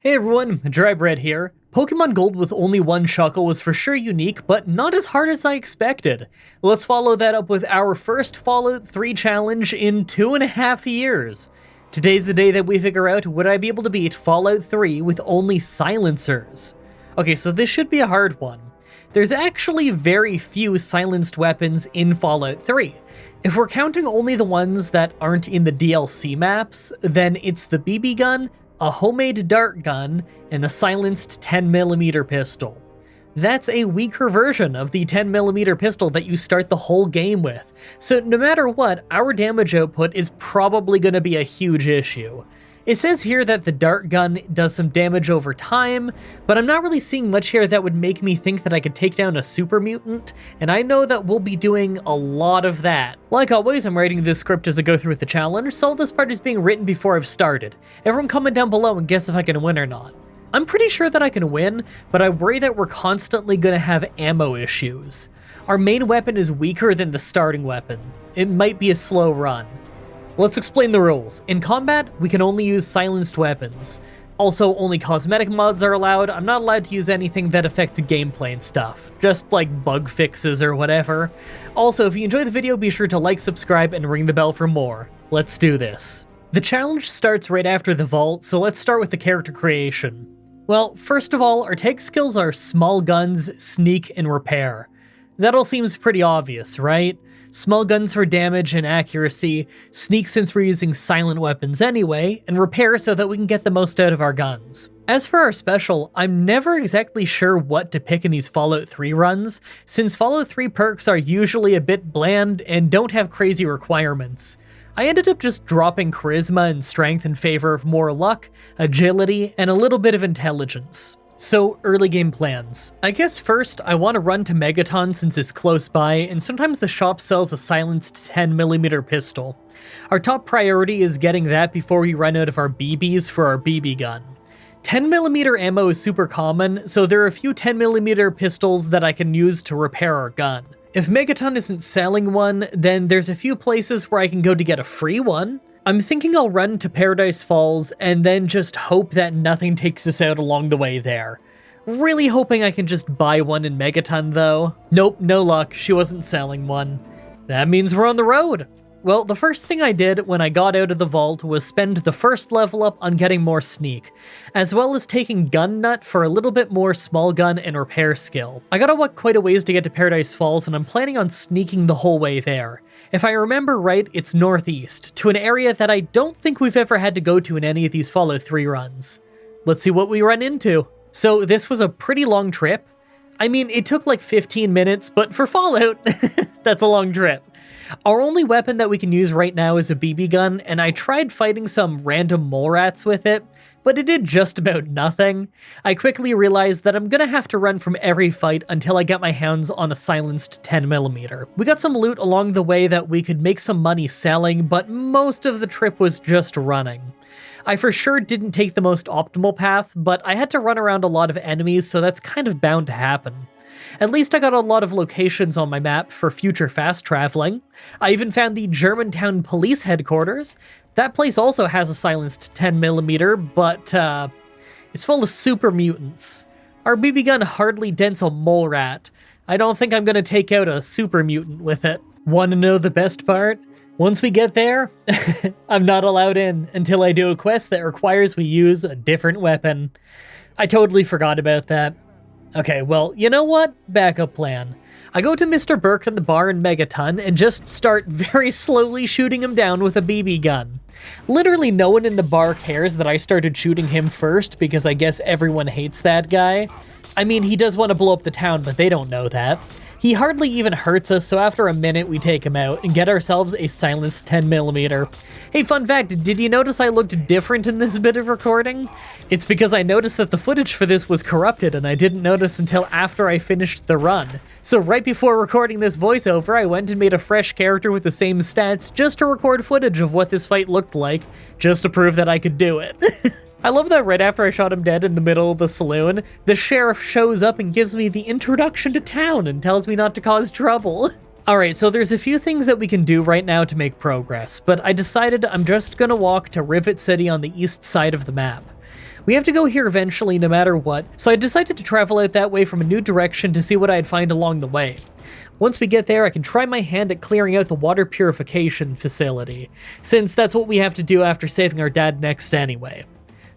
Hey everyone, Mah-Dry-Bread here. Pokemon Gold with only one Shuckle was for sure unique, but not as hard as I expected. Let's follow that up with our first Fallout 3 challenge in 2.5 years. Today's the day that we figure out would I be able to beat Fallout 3 with only silencers. Okay, so this should be a hard one. There's actually very few silenced weapons in Fallout 3. If we're counting only the ones that aren't in the DLC maps, then it's the BB gun, a homemade dart gun, and a silenced 10mm pistol. That's a weaker version of the 10mm pistol that you start the whole game with, so no matter what, our damage output is probably going to be a huge issue. It says here that the dart gun does some damage over time, but I'm not really seeing much here that would make me think that I could take down a super mutant, and I know that we'll be doing a lot of that. Like always, I'm writing this script as I go through with the challenge, so this part is being written before I've started. Everyone comment down below and guess if I can win or not. I'm pretty sure that I can win, but I worry that we're constantly gonna have ammo issues. Our main weapon is weaker than the starting weapon. It might be a slow run. Let's explain the rules. In combat, we can only use silenced weapons. Also, only cosmetic mods are allowed. I'm not allowed to use anything that affects gameplay and stuff, just like bug fixes or whatever. Also, if you enjoyed the video, be sure to like, subscribe, and ring the bell for more. Let's do this. The challenge starts right after the vault, so let's start with the character creation. Well, first of all, our tech skills are small guns, sneak, and repair. That all seems pretty obvious, right? Small guns for damage and accuracy, sneak since we're using silent weapons anyway, and repair so that we can get the most out of our guns. As for our special, I'm never exactly sure what to pick in these Fallout 3 runs, since Fallout 3 perks are usually a bit bland and don't have crazy requirements. I ended up just dropping charisma and strength in favor of more luck, agility, and a little bit of intelligence. So, early game plans. I guess first, I want to run to Megaton since it's close by, and sometimes the shop sells a silenced 10mm pistol. Our top priority is getting that before we run out of our BBs for our BB gun. 10mm ammo is super common, so there are a few 10mm pistols that I can use to repair our gun. If Megaton isn't selling one, then there's a few places where I can go to get a free one. I'm thinking I'll run to Paradise Falls and then just hope that nothing takes us out along the way there. Really hoping I can just buy one in Megaton though. Nope, no luck, she wasn't selling one. That means we're on the road. Well, the first thing I did when I got out of the vault was spend the first level up on getting more sneak, as well as taking gun nut for a little bit more small gun and repair skill. I gotta walk quite a ways to get to Paradise Falls and I'm planning on sneaking the whole way there. If I remember right, it's northeast, to an area that I don't think we've ever had to go to in any of these Fallout 3 runs. Let's see what we run into. So this was a pretty long trip. I mean, it took like 15 minutes, but for Fallout, that's a long trip. Our only weapon that we can use right now is a BB gun, and I tried fighting some random mole rats with it, but it did just about nothing. I quickly realized that I'm gonna have to run from every fight until I get my hands on a silenced 10mm. We got some loot along the way that we could make some money selling, but most of the trip was just running. I for sure didn't take the most optimal path, but I had to run around a lot of enemies, so that's kind of bound to happen. At least I got a lot of locations on my map for future fast traveling. I even found the Germantown police headquarters. That place also has a silenced 10mm, but it's full of super mutants. Our BB gun hardly dents a mole rat. I don't think I'm gonna take out a super mutant with it. Wanna know the best part? Once we get there, I'm not allowed in until I do a quest that requires we use a different weapon. I totally forgot about that. Okay, well, you know what? Backup plan. I go to Mr. Burke in the bar in Megaton and just start very slowly shooting him down with a BB gun. Literally no one in the bar cares that I started shooting him first because I guess everyone hates that guy. I mean, he does want to blow up the town, but they don't know that. He hardly even hurts us, so after a minute we take him out and get ourselves a silenced 10mm. Hey, fun fact, did you notice I looked different in this bit of recording? It's because I noticed that the footage for this was corrupted and I didn't notice until after I finished the run. So right before recording this voiceover, I went and made a fresh character with the same stats just to record footage of what this fight looked like, just to prove that I could do it. I love that right after I shot him dead in the middle of the saloon, the sheriff shows up and gives me the introduction to town and tells me not to cause trouble. Alright, so there's a few things that we can do right now to make progress, but I decided I'm just gonna walk to Rivet City on the east side of the map. We have to go here eventually no matter what, so I decided to travel out that way from a new direction to see what I'd find along the way. Once we get there, I can try my hand at clearing out the water purification facility, since that's what we have to do after saving our dad next anyway.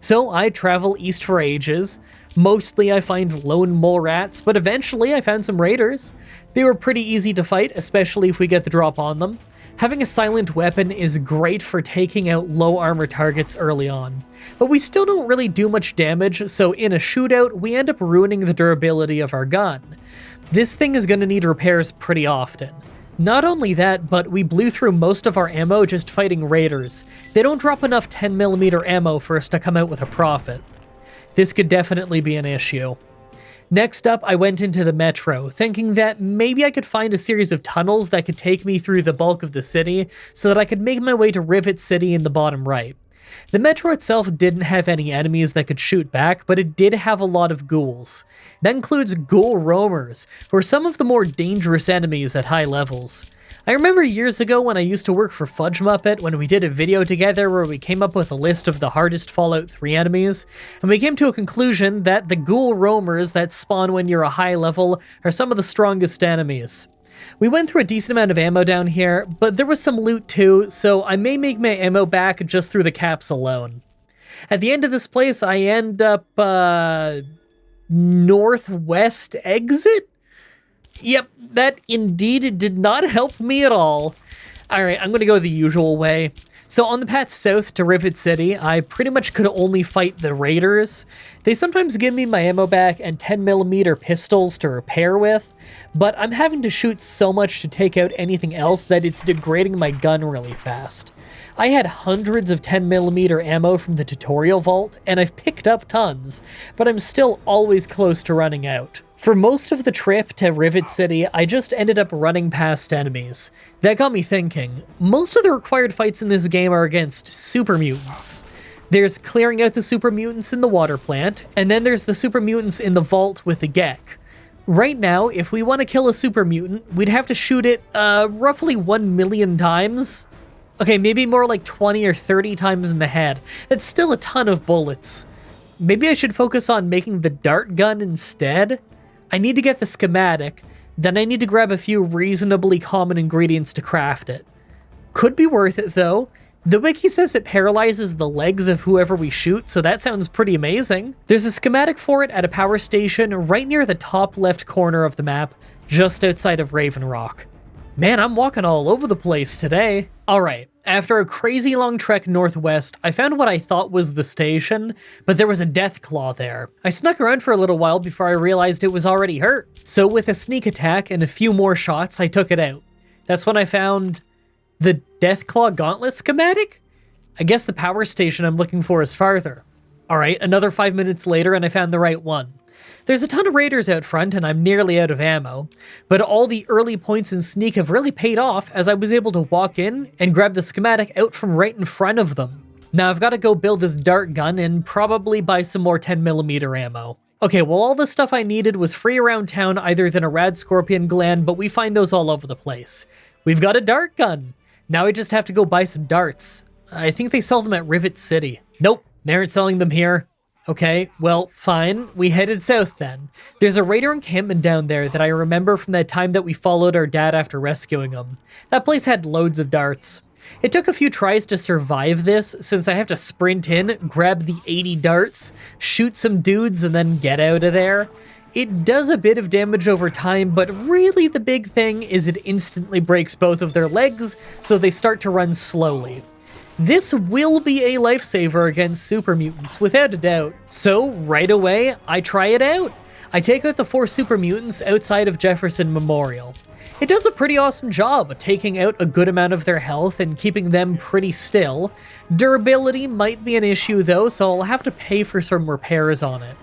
So I travel east for ages. Mostly I find lone mole rats, but eventually I found some raiders. They were pretty easy to fight, especially if we get the drop on them. Having a silent weapon is great for taking out low armor targets early on, but we still don't really do much damage, so in a shootout, we end up ruining the durability of our gun. This thing is going to need repairs pretty often. Not only that, but we blew through most of our ammo just fighting raiders. They don't drop enough 10mm ammo for us to come out with a profit. This could definitely be an issue. Next up, I went into the metro, thinking that maybe I could find a series of tunnels that could take me through the bulk of the city so that I could make my way to Rivet City in the bottom right. The metro itself didn't have any enemies that could shoot back, but it did have a lot of ghouls. That includes ghoul roamers, who are some of the more dangerous enemies at high levels. I remember years ago when I used to work for Fudge Muppet when we did a video together where we came up with a list of the hardest Fallout 3 enemies, and we came to a conclusion that the ghoul roamers that spawn when you're a high level are some of the strongest enemies. We went through a decent amount of ammo down here, but there was some loot too, so I may make my ammo back just through the caps alone. At the end of this place, I end up, northwest exit? Yep, that indeed did not help me at all. Alright, I'm gonna go the usual way. So on the path south to Rivet City, I pretty much could only fight the raiders. They sometimes give me my ammo back and 10mm pistols to repair with, but I'm having to shoot so much to take out anything else that it's degrading my gun really fast. I had hundreds of 10mm ammo from the tutorial vault, and I've picked up tons, but I'm still always close to running out. For most of the trip to Rivet City, I just ended up running past enemies. That got me thinking, most of the required fights in this game are against super mutants. There's clearing out the super mutants in the water plant, and then there's the super mutants in the vault with the Gek. Right now, if we want to kill a super mutant, we'd have to shoot it roughly 1 million times. Okay, maybe more like 20 or 30 times in the head. That's still a ton of bullets. Maybe I should focus on making the dart gun instead? I need to get the schematic, then I need to grab a few reasonably common ingredients to craft it. Could be worth it though. The wiki says it paralyzes the legs of whoever we shoot, so that sounds pretty amazing. There's a schematic for it at a power station right near the top left corner of the map, just outside of Raven Rock. Man, I'm walking all over the place today. Alright, after a crazy long trek northwest, I found what I thought was the station, but there was a death claw there. I snuck around for a little while before I realized it was already hurt. So with a sneak attack and a few more shots, I took it out. That's when I found the Deathclaw Gauntlet schematic? I guess the power station I'm looking for is farther. Alright, another 5 minutes later and I found the right one. There's a ton of raiders out front and I'm nearly out of ammo, but all the early points in Sneak have really paid off as I was able to walk in and grab the schematic out from right in front of them. Now I've got to go build this dart gun and probably buy some more 10mm ammo. Okay, well all the stuff I needed was free around town other than a rad scorpion gland, but we find those all over the place. We've got a dart gun. Now I just have to go buy some darts. I think they sell them at Rivet City. Nope, they aren't selling them here. Okay, well, fine. We headed south then. There's a raider encampment down there that I remember from that time that we followed our dad after rescuing him. That place had loads of darts. It took a few tries to survive this, since I have to sprint in, grab the 80 darts, shoot some dudes, and then get out of there. It does a bit of damage over time, but really the big thing is it instantly breaks both of their legs, so they start to run slowly. This will be a lifesaver against super mutants, without a doubt. So, right away, I try it out. I take out the 4 super mutants outside of Jefferson Memorial. It does a pretty awesome job of taking out a good amount of their health and keeping them pretty still. Durability might be an issue though, so I'll have to pay for some repairs on it.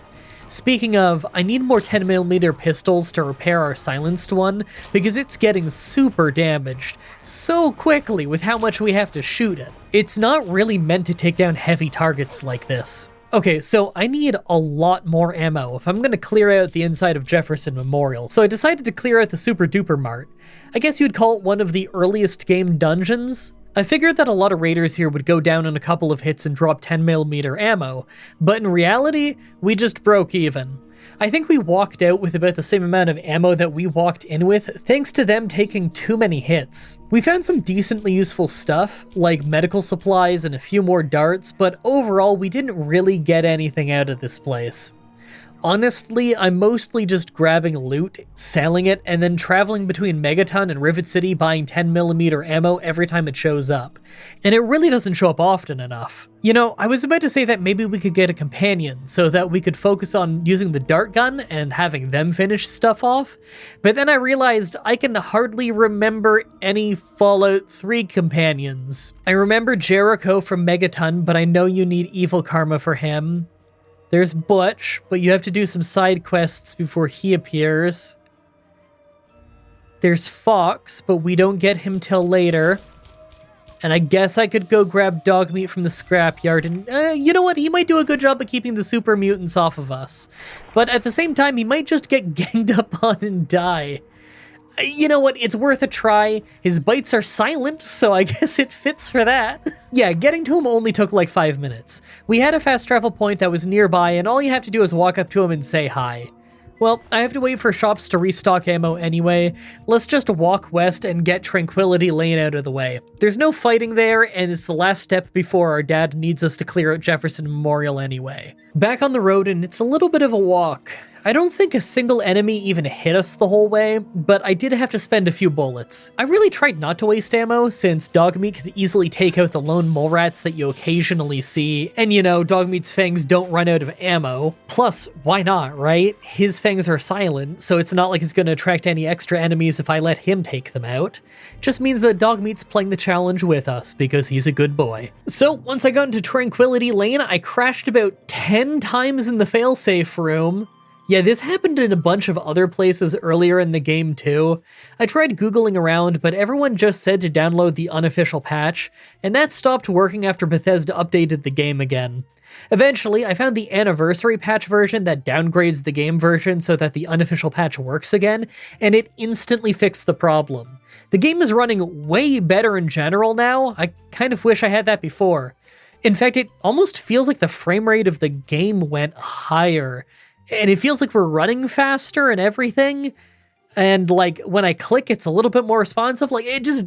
Speaking of, I need more 10mm pistols to repair our silenced one, because it's getting super damaged so quickly with how much we have to shoot it. It's not really meant to take down heavy targets like this. Okay, so I need a lot more ammo if I'm going to clear out the inside of Jefferson Memorial, so I decided to clear out the Super Duper Mart. I guess you'd call it one of the earliest game dungeons? I figured that a lot of raiders here would go down in a couple of hits and drop 10mm ammo, but in reality, we just broke even. I think we walked out with about the same amount of ammo that we walked in with, thanks to them taking too many hits. We found some decently useful stuff, like medical supplies and a few more darts, but overall we didn't really get anything out of this place. Honestly, I'm mostly just grabbing loot, selling it, and then traveling between Megaton and Rivet City buying 10mm ammo every time it shows up. And it really doesn't show up often enough. You know, I was about to say that maybe we could get a companion so that we could focus on using the dart gun and having them finish stuff off, but then I realized I can hardly remember any Fallout 3 companions. I remember Jericho from Megaton, but I know you need evil karma for him. There's Butch, but you have to do some side quests before he appears. There's Fox, but we don't get him till later. And I guess I could go grab Dogmeat from the scrapyard, and you know what? He might do a good job of keeping the super mutants off of us. But at the same time, he might just get ganged up on and die. You know what, it's worth a try. His bites are silent, so I guess it fits for that. Yeah, getting to him only took like 5 minutes. We had a fast travel point that was nearby, and all you have to do is walk up to him and say hi. Well, I have to wait for shops to restock ammo anyway. Let's just walk west and get Tranquility Lane out of the way. There's no fighting there, and it's the last step before our dad needs us to clear out Jefferson Memorial anyway. Back on the road, and it's a little bit of a walk. I don't think a single enemy even hit us the whole way, but I did have to spend a few bullets. I really tried not to waste ammo, since Dogmeat could easily take out the lone mole rats that you occasionally see, and you know, Dogmeat's fangs don't run out of ammo. Plus, why not, right? His fangs are silent, so it's not like it's going to attract any extra enemies if I let him take them out. Just means that Dogmeat's playing the challenge with us, because he's a good boy. So, once I got into Tranquility Lane, I crashed about 10 times in the failsafe room. Yeah, this happened in a bunch of other places earlier in the game too. I tried Googling around, but everyone just said to download the unofficial patch, and that stopped working after Bethesda updated the game again. Eventually, I found the anniversary patch version that downgrades the game version so that the unofficial patch works again, and it instantly fixed the problem. The game is running way better in general now. I kind of wish I had that before. In fact, it almost feels like the frame rate of the game went higher. And it feels like we're running faster and everything. And like when I click, it's a little bit more responsive. Like it just,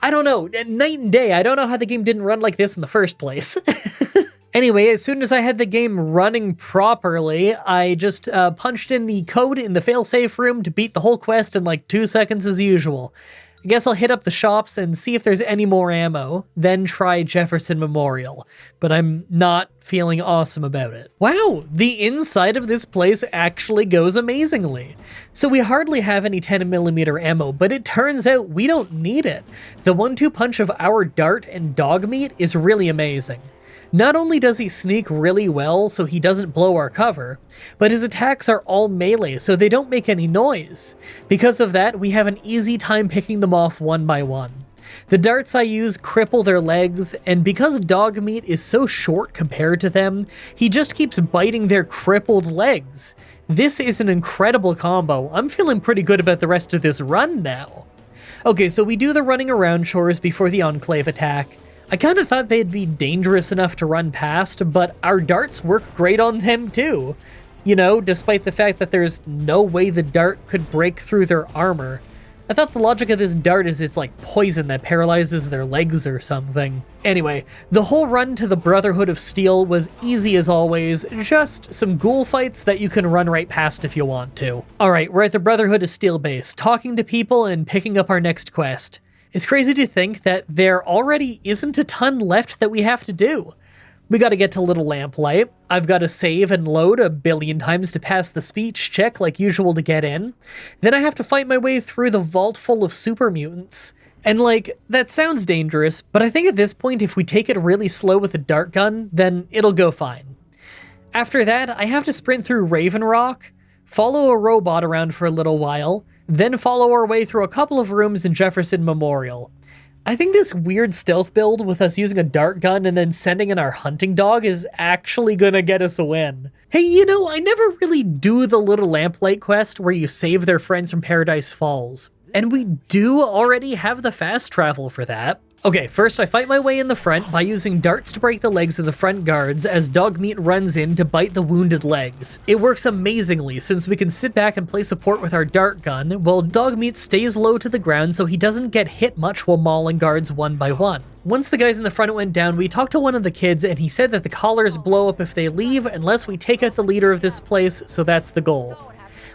I don't know, night and day. I don't know how the game didn't run like this in the first place. Anyway, as soon as I had the game running properly, I just punched in the code in the failsafe room to beat the whole quest in like 2 seconds as usual. I guess I'll hit up the shops and see if there's any more ammo, then try Jefferson Memorial, but I'm not feeling awesome about it. Wow, the inside of this place actually goes amazingly. So we hardly have any 10mm ammo, but it turns out we don't need it. The 1-2 punch of our dart and Dogmeat is really amazing. Not only does he sneak really well so he doesn't blow our cover, but his attacks are all melee so they don't make any noise. Because of that, we have an easy time picking them off one by one. The darts I use cripple their legs, and because Dogmeat is so short compared to them, he just keeps biting their crippled legs. This is an incredible combo. I'm feeling pretty good about the rest of this run now. Okay, so we do the running around chores before the Enclave attack. I kind of thought they'd be dangerous enough to run past, but our darts work great on them too. You know, despite the fact that there's no way the dart could break through their armor. I thought the logic of this dart is it's like poison that paralyzes their legs or something. Anyway, the whole run to the Brotherhood of Steel was easy as always, just some ghoul fights that you can run right past if you want to. Alright, we're at the Brotherhood of Steel base, talking to people and picking up our next quest. It's crazy to think that there already isn't a ton left that we have to do. We gotta get to Little Lamplight. I've gotta save and load 1 billion times to pass the speech check like usual to get in. Then I have to fight my way through the vault full of super mutants. And like, that sounds dangerous, but I think at this point if we take it really slow with a dart gun, then it'll go fine. After that, I have to sprint through Raven Rock, follow a robot around for a little while, then follow our way through a couple of rooms in Jefferson Memorial. I think this weird stealth build with us using a dart gun and then sending in our hunting dog is actually gonna get us a win. Hey, you know, I never really do the Little Lamplight quest where you save their friends from Paradise Falls. And we do already have the fast travel for that. Okay, first I fight my way in the front by using darts to break the legs of the front guards as Dogmeat runs in to bite the wounded legs. It works amazingly since we can sit back and play support with our dart gun, while Dogmeat stays low to the ground so he doesn't get hit much while mauling guards one by one. Once the guys in the front went down, we talked to one of the kids and he said that the collars blow up if they leave unless we take out the leader of this place, so that's the goal.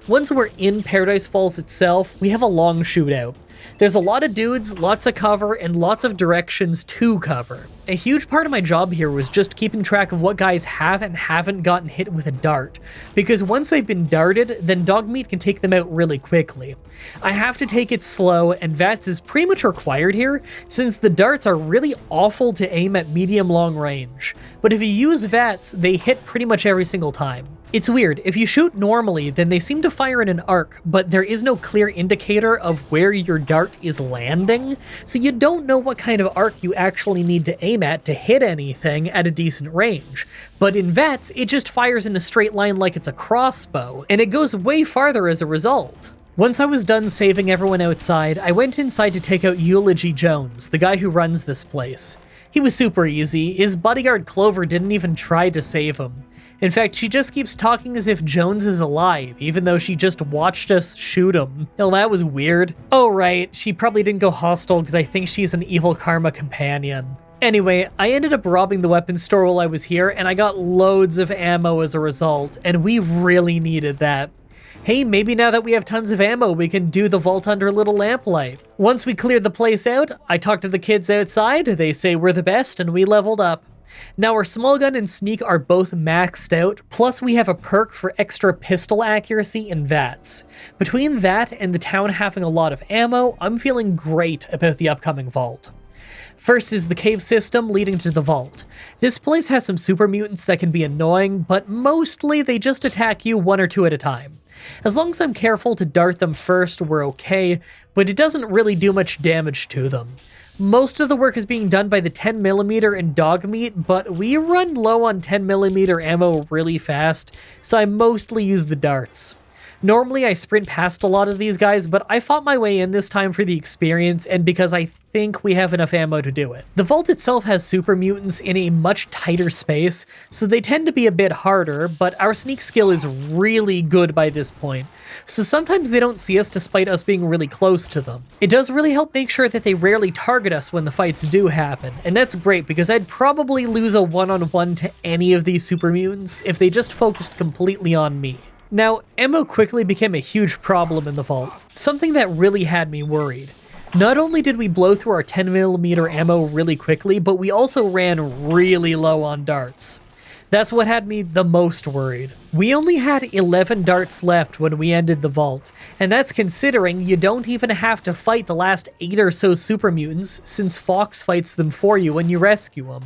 Once we're in Paradise Falls itself, we have a long shootout. There's a lot of dudes, lots of cover, and lots of directions to cover. A huge part of my job here was just keeping track of what guys have and haven't gotten hit with a dart, because once they've been darted, then Dogmeat can take them out really quickly. I have to take it slow, and VATS is pretty much required here, since the darts are really awful to aim at medium-long range. But if you use VATS, they hit pretty much every single time. It's weird, if you shoot normally, then they seem to fire in an arc, but there is no clear indicator of where your dart is landing, so you don't know what kind of arc you actually need to aim at to hit anything at a decent range. But in VATS, it just fires in a straight line like it's a crossbow, and it goes way farther as a result. Once I was done saving everyone outside, I went inside to take out Eulogy Jones, the guy who runs this place. He was super easy, his bodyguard Clover didn't even try to save him. In fact, she just keeps talking as if Jones is alive, even though she just watched us shoot him. Well, that was weird. Oh right, she probably didn't go hostile because I think she's an evil karma companion. Anyway, I ended up robbing the weapons store while I was here, and I got loads of ammo as a result, and we really needed that. Hey, maybe now that we have tons of ammo, we can do the vault under Little Lamplight. Once we cleared the place out, I talked to the kids outside, they say we're the best, and we leveled up. Now our small gun and sneak are both maxed out, plus we have a perk for extra pistol accuracy and VATS. Between that and the town having a lot of ammo, I'm feeling great about the upcoming vault. First is the cave system leading to the vault. This place has some super mutants that can be annoying, but mostly they just attack you one or two at a time. As long as I'm careful to dart them first, we're okay, but it doesn't really do much damage to them. Most of the work is being done by the 10mm and Dogmeat, but we run low on 10mm ammo really fast, so I mostly use the darts. Normally I sprint past a lot of these guys, but I fought my way in this time for the experience and because I think we have enough ammo to do it. The vault itself has super mutants in a much tighter space, so they tend to be a bit harder, but our sneak skill is really good by this point, so sometimes they don't see us despite us being really close to them. It does really help make sure that they rarely target us when the fights do happen, and that's great because I'd probably lose a one-on-one to any of these super mutants if they just focused completely on me. Now, ammo quickly became a huge problem in the vault, something that really had me worried. Not only did we blow through our 10mm ammo really quickly, but we also ran really low on darts. That's what had me the most worried. We only had 11 darts left when we ended the vault, and that's considering you don't even have to fight the last 8 or so super mutants since Fox fights them for you when you rescue them.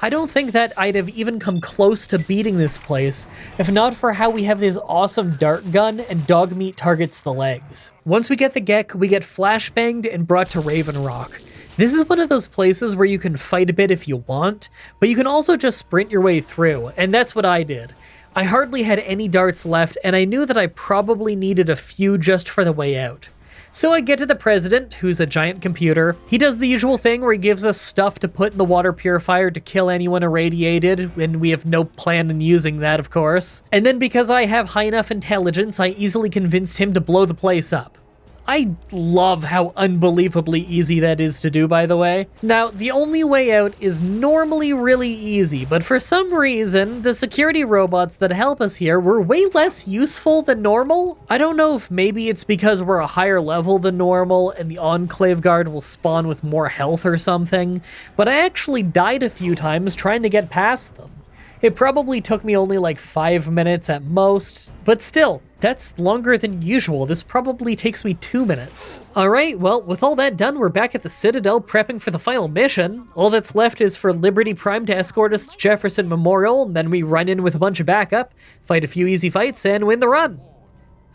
I don't think that I'd have even come close to beating this place if not for how we have this awesome dart gun and Dogmeat targets the legs. Once we get the Gek, we get flashbanged and brought to Raven Rock. This is one of those places where you can fight a bit if you want, but you can also just sprint your way through, and that's what I did. I hardly had any darts left, and I knew that I probably needed a few just for the way out. So I get to the president, who's a giant computer. He does the usual thing where he gives us stuff to put in the water purifier to kill anyone irradiated, and we have no plan in using that, of course. And then because I have high enough intelligence, I easily convinced him to blow the place up. I love how unbelievably easy that is to do, by the way. Now, the only way out is normally really easy, but for some reason, the security robots that help us here were way less useful than normal. I don't know if maybe it's because we're a higher level than normal and the Enclave Guard will spawn with more health or something, but I actually died a few times trying to get past them. It probably took me only like 5 minutes at most, but still, that's longer than usual. This probably takes me 2 minutes. Alright, well, with all that done, we're back at the Citadel prepping for the final mission. All that's left is for Liberty Prime to escort us to Jefferson Memorial, and then we run in with a bunch of backup, fight a few easy fights, and win the run.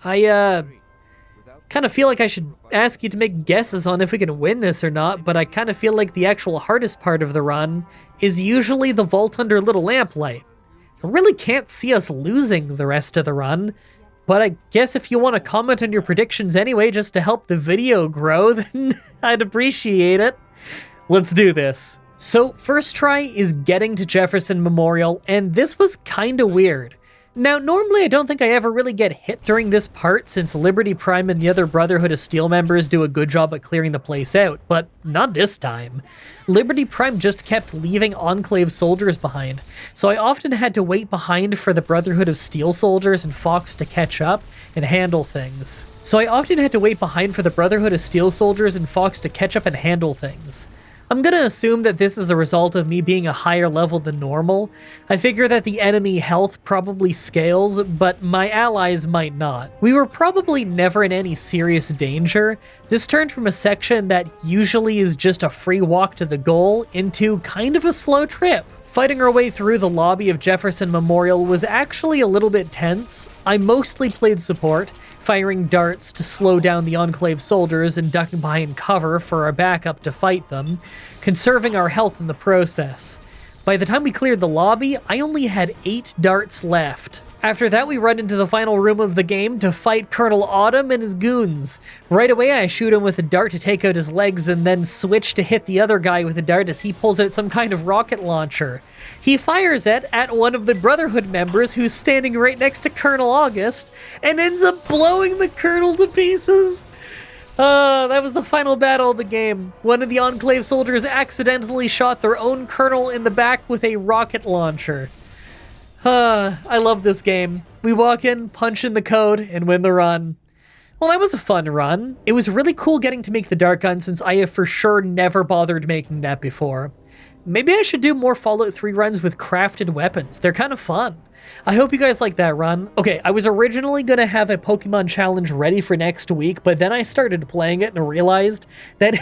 I, kind of feel like I should ask you to make guesses on if we can win this or not, but I kind of feel like the actual hardest part of the run is usually the vault under Little Lamplight. I really can't see us losing the rest of the run, but I guess if you want to comment on your predictions anyway, just to help the video grow, then I'd appreciate it. Let's do this. So first try is getting to Jefferson Memorial, and this was kinda weird. Now, normally I don't think I ever really get hit during this part since Liberty Prime and the other Brotherhood of Steel members do a good job at clearing the place out, but not this time. Liberty Prime just kept leaving Enclave soldiers behind, so I often had to wait behind for the Brotherhood of Steel soldiers and Fox to catch up and handle things. I'm gonna assume that this is a result of me being a higher level than normal. I figure that the enemy health probably scales, but my allies might not. We were probably never in any serious danger. This turned from a section that usually is just a free walk to the goal into kind of a slow trip. Fighting our way through the lobby of Jefferson Memorial was actually a little bit tense. I mostly played support, firing darts to slow down the Enclave soldiers and ducking behind cover for our backup to fight them, conserving our health in the process. By the time we cleared the lobby, I only had 8 darts left. After that, we run into the final room of the game to fight Colonel Autumn and his goons. Right away, I shoot him with a dart to take out his legs and then switch to hit the other guy with a dart as he pulls out some kind of rocket launcher. He fires it at one of the Brotherhood members who's standing right next to Colonel August and ends up blowing the Colonel to pieces. That was the final battle of the game. One of the Enclave soldiers accidentally shot their own colonel in the back with a rocket launcher. I love this game. We walk in, punch in the code, and win the run. Well, that was a fun run. It was really cool getting to make the dart gun since I have for sure never bothered making that before. Maybe I should do more Fallout 3 runs with crafted weapons. They're kind of fun. I hope you guys like that run. Okay, I was originally going to have a Pokemon challenge ready for next week, but then I started playing it and realized that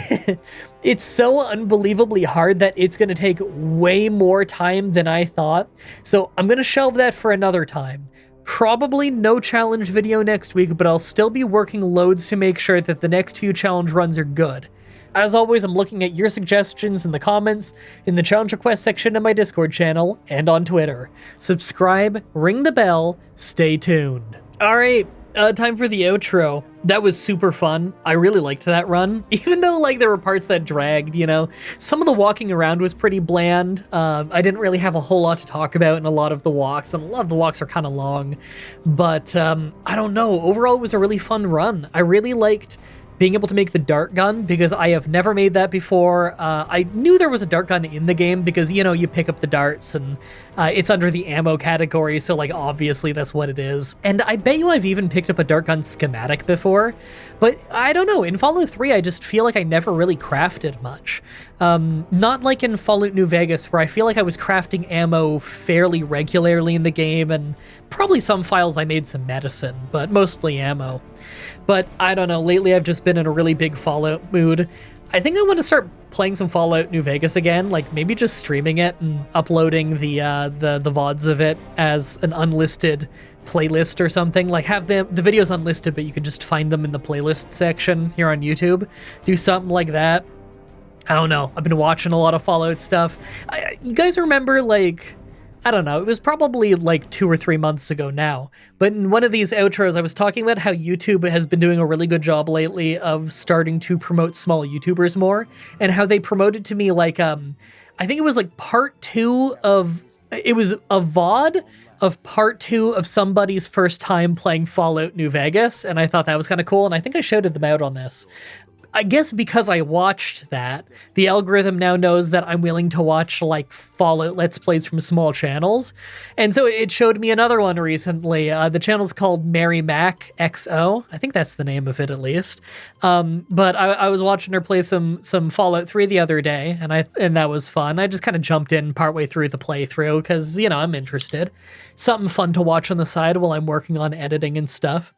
it's so unbelievably hard that it's going to take way more time than I thought. So I'm going to shelve that for another time. Probably no challenge video next week, but I'll still be working loads to make sure that the next few challenge runs are good. As always, I'm looking at your suggestions in the comments, in the challenge request section of my Discord channel, and on Twitter. Subscribe, ring the bell, stay tuned. Alright, time for the outro. That was super fun. I really liked that run, even though like there were parts that dragged, you know. Some of the walking around was pretty bland. I didn't really have a whole lot to talk about in a lot of the walks, and a lot of the walks are kind of long. But I don't know, overall it was a really fun run. I really liked being able to make the dart gun because I have never made that before. I knew there was a dart gun in the game because, you know, you pick up the darts and it's under the ammo category, so like obviously that's what it is. And I bet you I've even picked up a dart gun schematic before, but I don't know. In Fallout 3, I just feel like I never really crafted much. Not like in Fallout New Vegas, where I feel like I was crafting ammo fairly regularly in the game, and probably some files I made some medicine, but mostly ammo. But I don't know, lately I've just been in a really big Fallout mood. I think I want to start playing some Fallout New Vegas again, like maybe just streaming it and uploading the VODs of it as an unlisted playlist or something. Like have the videos unlisted, but you can just find them in the playlist section here on YouTube. Do something like that. I don't know, I've been watching a lot of Fallout stuff. You guys remember, like, I don't know, it was probably like 2 or 3 months ago now, but in one of these outros I was talking about how YouTube has been doing a really good job lately of starting to promote small YouTubers more, and how they promoted to me like, I think it was like part 2 of, it was a VOD of part 2 of somebody's first time playing Fallout New Vegas, and I thought that was kind of cool, and I think I shouted them out on this. I guess because I watched that, the algorithm now knows that I'm willing to watch like Fallout Let's Plays from small channels. And so it showed me another one recently. The channel's called Mary Mac XO. I think that's the name of it at least. But I was watching her play some Fallout 3 the other day, and that was fun. I just kind of jumped in partway through the playthrough because, you know, I'm interested. Something fun to watch on the side while I'm working on editing and stuff.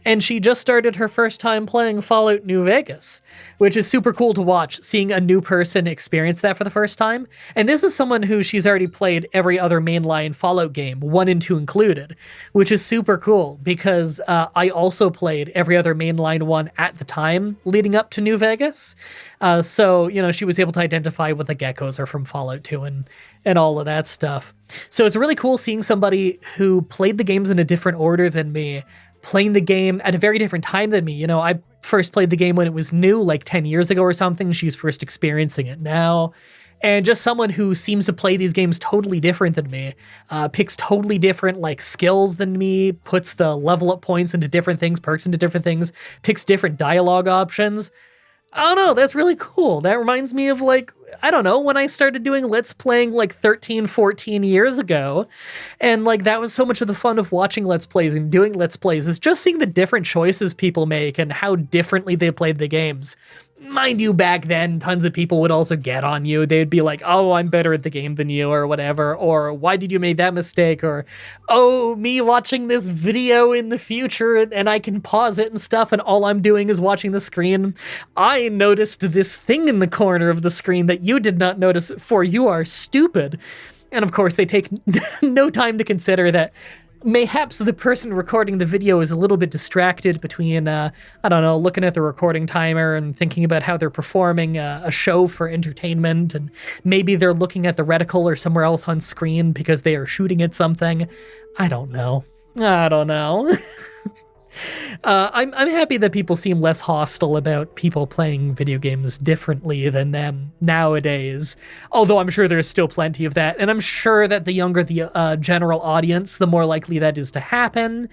And she just started her first time playing Fallout New Vegas, which is super cool to watch, seeing a new person experience that for the first time. And this is someone who she's already played every other mainline Fallout game, 1 and 2 included, which is super cool because I also played every other mainline one at the time leading up to New Vegas. So, you know, she was able to identify what the geckos are from Fallout 2 and all of that stuff. So it's really cool seeing somebody who played the games in a different order than me, playing the game at a very different time than me. You know, I first played the game when it was new, like 10 years ago or something. She's first experiencing it now. And just someone who seems to play these games totally different than me, picks totally different like skills than me, puts the level up points into different things, perks into different things, picks different dialogue options. I don't know, that's really cool. That reminds me of like, I don't know, when I started doing Let's Playing like 13, 14 years ago. And like, that was so much of the fun of watching Let's Plays and doing Let's Plays, is just seeing the different choices people make and how differently they played the games. Mind you, back then, tons of people would also get on you. They'd be like, oh, I'm better at the game than you, or whatever, or why did you make that mistake, or, oh, me watching this video in the future and I can pause it and stuff, and all I'm doing is watching the screen. I noticed this thing in the corner of the screen that you did not notice, for you are stupid. And of course, they take no time to consider that mayhaps the person recording the video is a little bit distracted between, I don't know, looking at the recording timer and thinking about how they're performing a show for entertainment, and maybe they're looking at the reticle or somewhere else on screen because they are shooting at something. I don't know. I'm happy that people seem less hostile about people playing video games differently than them nowadays. Although I'm sure there's still plenty of that, and I'm sure that the younger the general audience, the more likely that is to happen.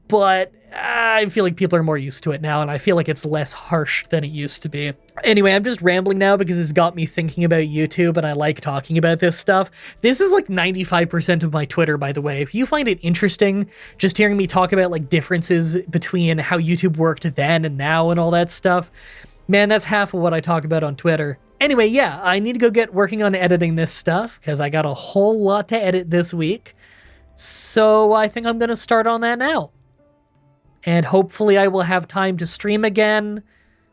But I feel like people are more used to it now, and I feel like it's less harsh than it used to be. Anyway, I'm just rambling now because it's got me thinking about YouTube, and I like talking about this stuff. This is like 95% of my Twitter, by the way. If you find it interesting, just hearing me talk about like differences between how YouTube worked then and now and all that stuff, man, that's half of what I talk about on Twitter. Anyway, yeah, I need to go get working on editing this stuff because I got a whole lot to edit this week. So I think I'm going to start on that now. And hopefully I will have time to stream again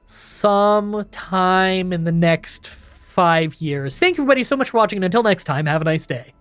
sometime in the next 5 years. Thank you everybody so much for watching, and until next time, have a nice day.